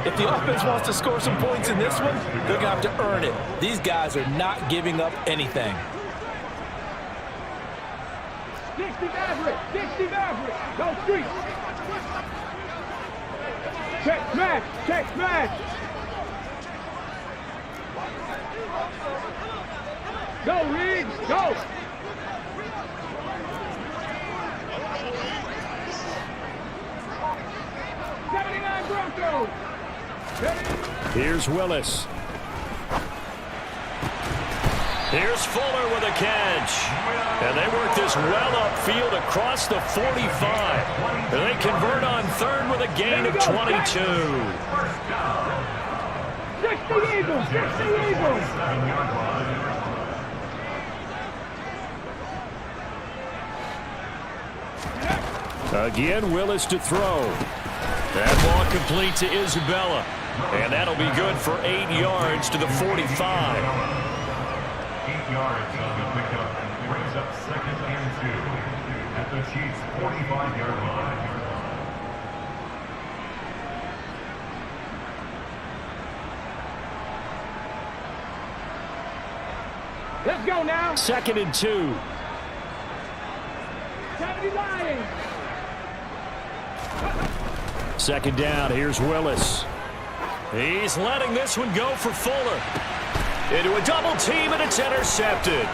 If the offense wants to score some points in this one, they're going to have to earn it. These guys are not giving up anything. 60 Maverick, 60 Maverick, go street. Check smash, check smash. Go, Reed, go. Broncos. Here's Willis. Here's Fuller with a catch. And they work this well upfield across the 45. And they convert on third with a gain of 22. 60 Eagles, 60 Eagles. Again, Willis to throw. That ball complete to Isabella. And that'll be good for 8 yards to the 45. 8 yards on the pickup. Brings up 2nd and 2 at the Chiefs' 45-yard line. Let's go now. 2nd and 2. 70 Lions. 2nd down. Here's Willis. He's letting this one go for Fuller. Into a double team, and it's intercepted.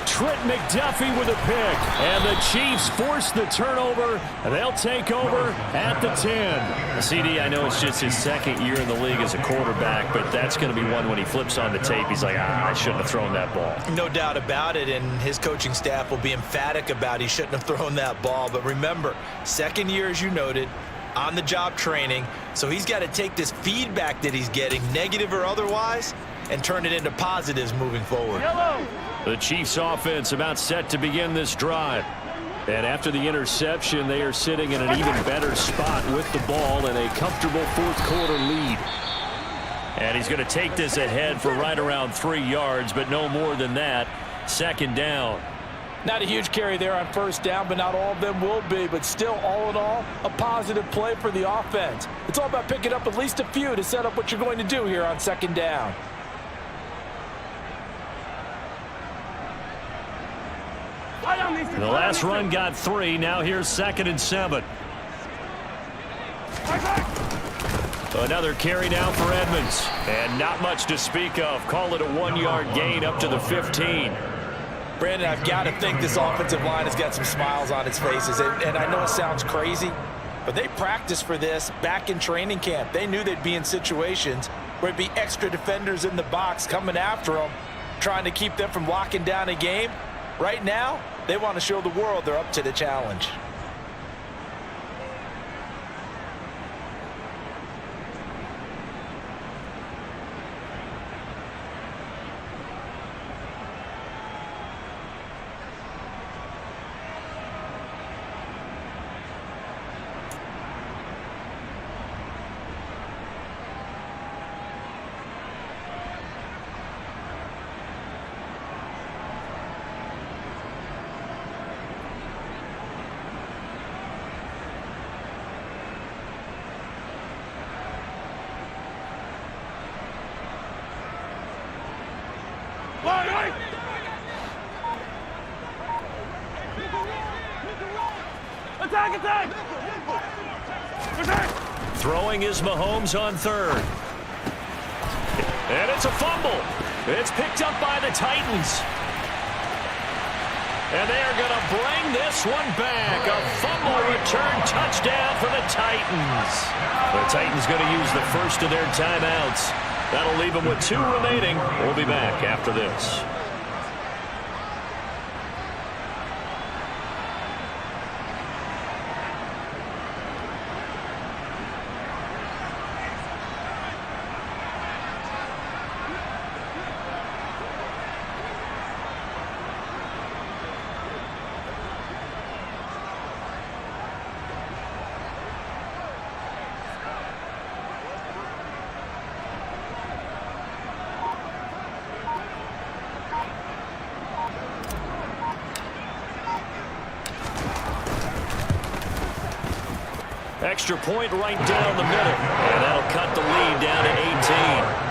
Trent McDuffie with a pick. And the Chiefs force the turnover, and they'll take over at the 10. CD, I know it's just his 2nd year in the league as a quarterback, but that's going to be one when he flips on the tape. He's like, I shouldn't have thrown that ball. No doubt about it, and his coaching staff will be emphatic about he shouldn't have thrown that ball. But remember, 2nd year, as you noted, on-the-job training, so he's got to take this feedback that he's getting, negative or otherwise, and turn it into positives moving forward. The Chiefs offense about set to begin this drive. And after the interception, they are sitting in an even better spot with the ball and a comfortable 4th quarter lead. And he's going to take this ahead for right around 3 yards, but no more than that. 2nd down. Not a huge carry there on 1st down, but not all of them will be. But still, all in all, a positive play for the offense. It's all about picking up at least a few to set up what you're going to do here on 2nd down. The last run got 3. Now here's 2nd and 7. Another carry down for Edmonds. And not much to speak of. Call it a 1-yard gain up to the 15. Brandon, I've got to think this offensive line has got some smiles on its faces. And I know it sounds crazy, but they practiced for this back in training camp. They knew they'd be in situations where it'd be extra defenders in the box coming after them, trying to keep them from locking down a game. Right now, they want to show the world they're up to the challenge. Throwing is Mahomes on 3rd. And it's a fumble. It's picked up by the Titans. And they are going to bring this one back. A fumble return touchdown for the Titans. The Titans going to use the first of their timeouts. That'll leave them with 2 remaining. We'll be back after this. Extra point right down the middle. And that'll cut the lead down to 18.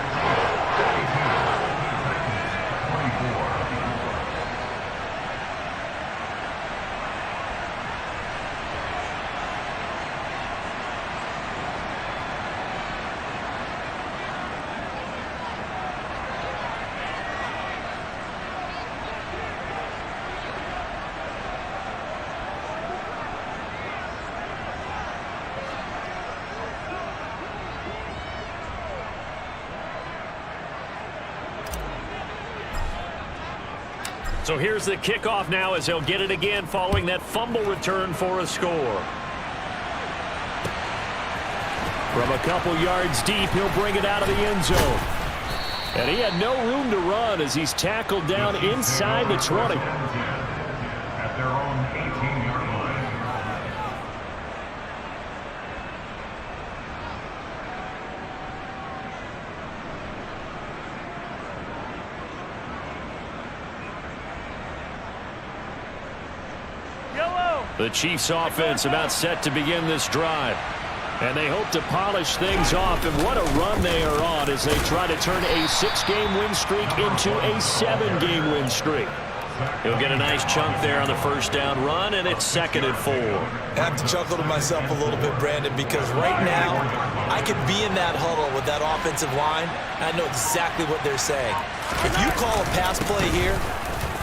So here's the kickoff now as he'll get it again following that fumble return for a score. From a couple yards deep, he'll bring it out of the end zone. And he had no room to run as he's tackled down inside the 20. At their own 18-yard line. The Chiefs offense about set to begin this drive. And they hope to polish things off. And what a run they are on as they try to turn a 6-game win streak into a 7-game win streak. He'll get a nice chunk there on the first down run, and it's 2nd and 4. I have to chuckle to myself a little bit, Brandon, because right now I could be in that huddle with that offensive line. I know exactly what they're saying. If you call a pass play here,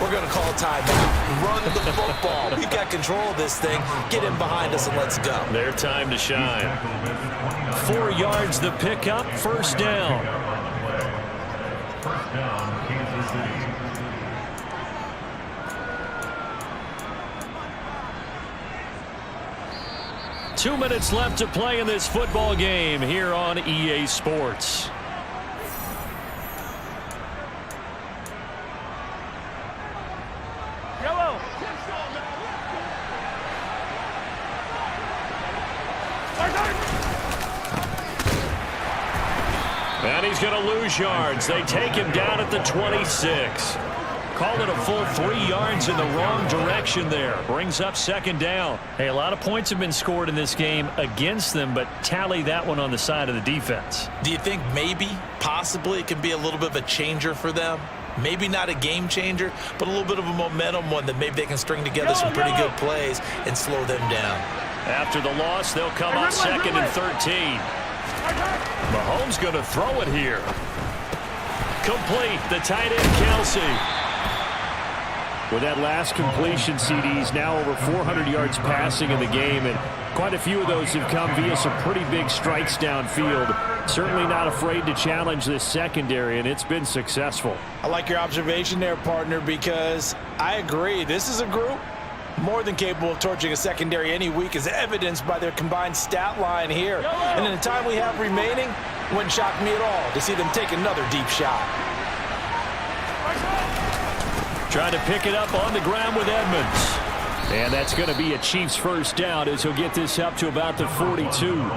we're going to call a timeout. Run the football. We've got control of this thing. Get in behind us and let's go. Their time to shine. 4 yards the pickup, first down. First down, Kansas City. Two minutes left to play in this football game here on EA Sports. And he's going to lose yards. They take him down at the 26. Call it a full 3 yards in the wrong direction there. Brings up 2nd down. Hey, a lot of points have been scored in this game against them, but tally that one on the side of the defense. Do you think maybe, possibly, it can be a little bit of a changer for them? Maybe not a game changer, but a little bit of a momentum one that maybe they can string together some pretty good plays and slow them down. After the loss, they'll come up 2nd and 13. Mahomes going to throw it here. Complete, the tight end, Kelsey. With that last completion, CD's now over 400 yards passing in the game, and quite a few of those have come via some pretty big strikes downfield. Certainly not afraid to challenge this secondary, and it's been successful. I like your observation there, partner, because I agree. This is a group more than capable of torching a secondary any week, as evidenced by their combined stat line here. And in the time we have remaining, wouldn't shock me at all to see them take another deep shot. Trying to pick it up on the ground with Edmonds. And that's going to be a Chiefs first down as he'll get this up to about the 42.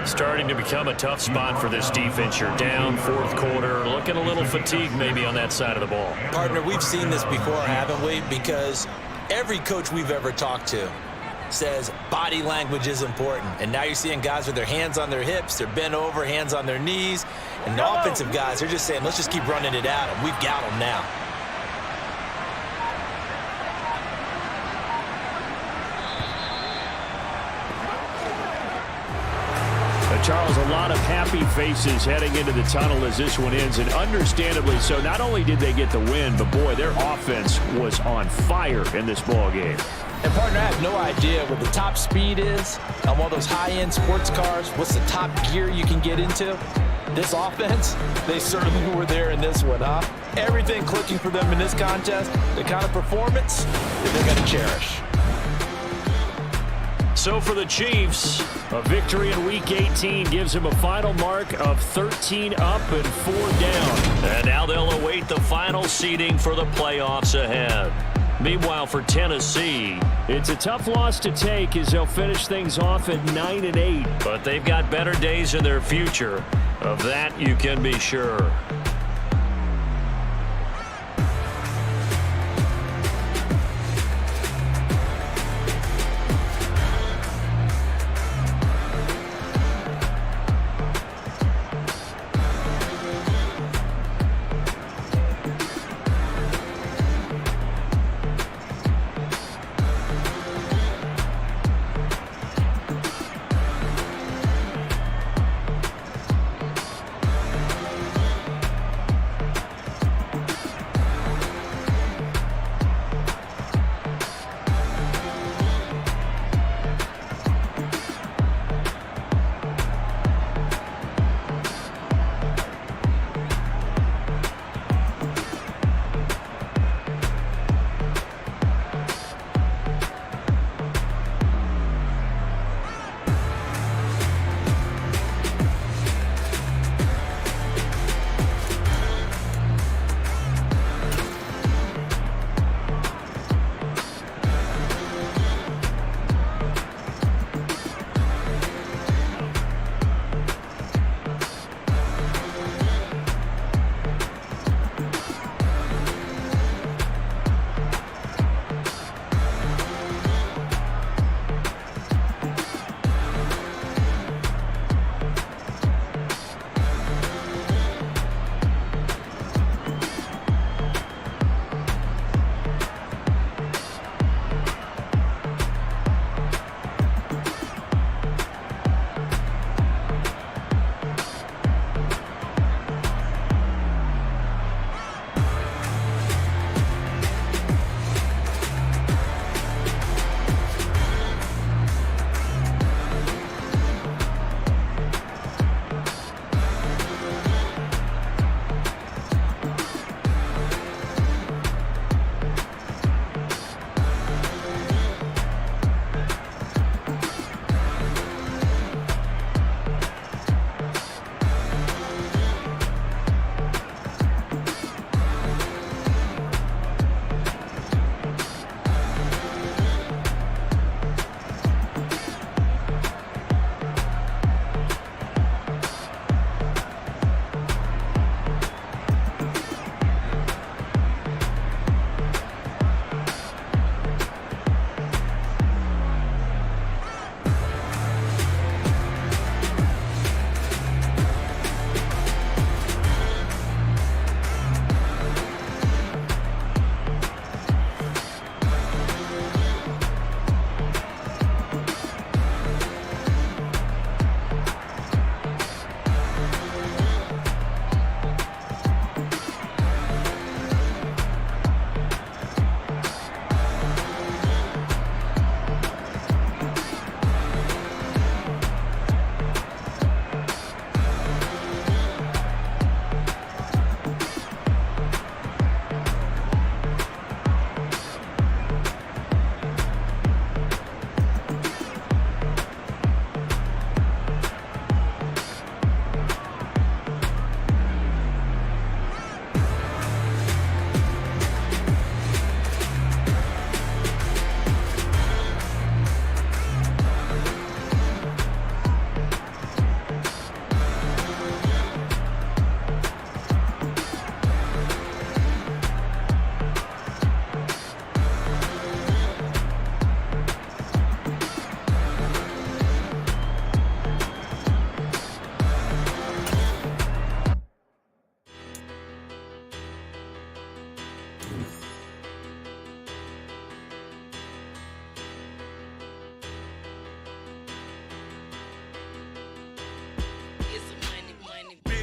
Starting to become a tough spot for this defense. You're down 4th quarter, looking a little fatigued maybe on that side of the ball. Partner, we've seen this before, haven't we? Because every coach we've ever talked to says body language is important. And now you're seeing guys with their hands on their hips, they're bent over, hands on their knees. And the offensive guys, they're just saying, let's just keep running it at them. We've got them now. Charles, a lot of happy faces heading into the tunnel as this one ends, and understandably so. Not only did they get the win, but boy, their offense was on fire in this ball game. And partner, I have no idea what the top speed is on one of those high-end sports cars. What's the top gear you can get into? This offense, they certainly were there in this one, huh? Everything clicking for them in this contest, the kind of performance that they're going to cherish. So for the Chiefs, a victory in Week 18 gives them a final mark of 13 up and 4 down. And now they'll await the final seeding for the playoffs ahead. Meanwhile, for Tennessee, it's a tough loss to take as they'll finish things off at 9-8. But they've got better days in their future. Of that, you can be sure.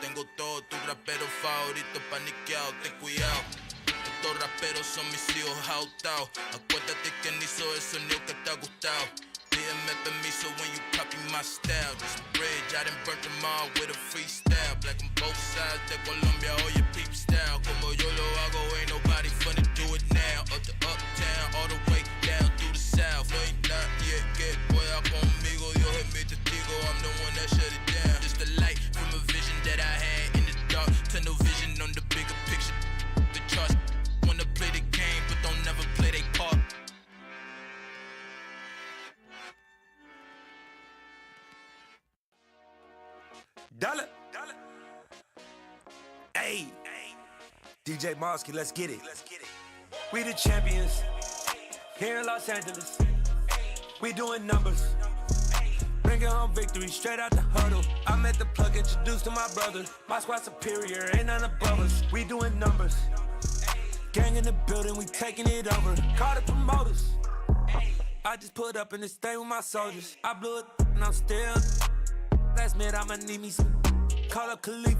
Tengo todo tu rapero favorito paniqueado, ten cuidado. Estos raperos son mis hijos jautados. Acuérdate quién hizo el sonido que te ha gustado. Pídeme permiso when you copy my style. This bridge, I done burnt them all with a freestyle. Black on both sides de Colombia, oye peep style. Como yo lo hago, ain't nobody finna do it now. Up to uptown, all the way down through the south. No hay nadie que pueda conmigo, Dios es mi testigo. I'm the one that shut it down. Just the light from a vision that I had in the dark. Tunnel vision on the bigger picture. The charts wanna play the game, but don't never play their part. Dollar. Hey. DJ Mosky, let's get it. We the champions here in Los Angeles. We doing numbers. Bringing home victory straight out the huddle. I met the plug, introduced to my brother. My squad superior, ain't none above us. We doing numbers. Gang in the building, we taking it over. Call the promoters. I just put up in this thing with my soldiers. I blew it and I'm still. Last minute, I'ma need me some. Call up Khalifa.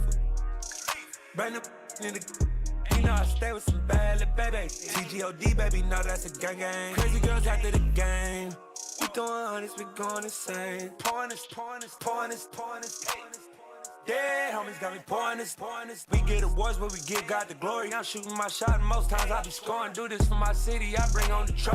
Bring the in the. You know I stay with some bad little baby. TGOD, baby, no, that's a gang gang. Crazy girls after the game. We throwing hundreds, we going insane. Pouring this. Dead homies got me pouring this. We get awards, but we give God the glory. I'm shooting my shot, and most times I be scoring. Do this for my city, I bring on the trophy.